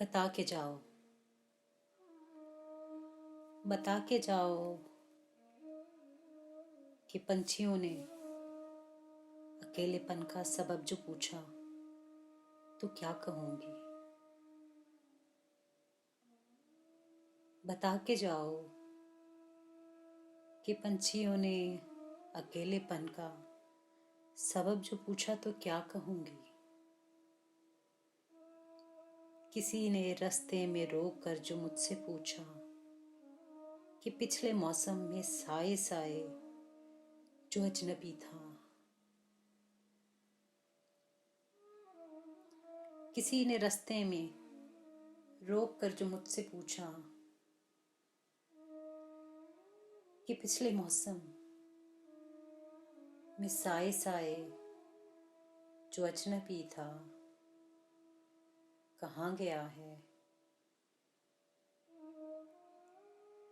बता के जाओ, बता के जाओ कि पंछियों ने अकेलेपन का सबब जो पूछा तो क्या कहूंगी। बता के जाओ कि पंछियों ने अकेलेपन का सबब जो पूछा तो क्या कहूंगी। किसी ने रास्ते में रोक कर जो मुझसे पूछा कि पिछले मौसम में साए साए जो अजनबी था। किसी ने रास्ते में रोक कर जो मुझसे पूछा कि पिछले मौसम में साए साए जो अजनबी था कहाँ गया है,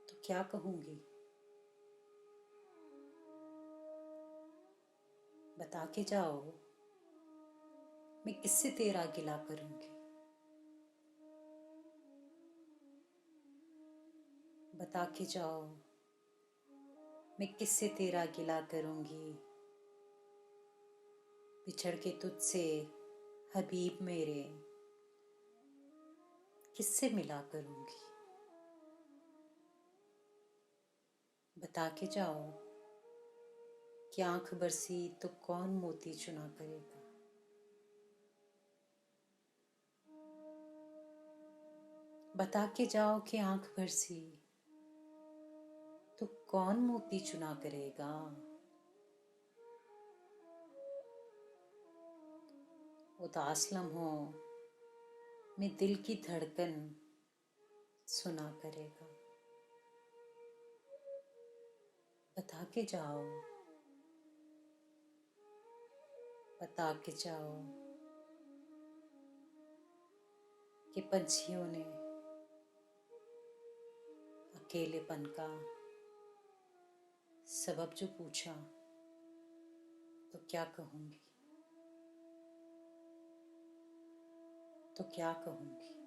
तो क्या कहूंगी। बता के जाओ मैं किससे तेरा गिला करूंगी। बता के जाओ मैं किससे तेरा गिला करूंगी। बिछड़ के तुझसे हबीब मेरे किससे मिला करूंगी। बता के जाओ कि आंख बरसी तो कौन मोती चुना करेगा। बता के जाओ कि आंख बरसी तो कौन मोती चुना करेगा। उदास लम्हों में दिल की धड़कन सुना करेगा। बता के जाओ, बता के जाओ कि पंछियों ने अकेलेपन का सबब जो पूछा तो क्या कहूंगी, तो क्या कहूंगी।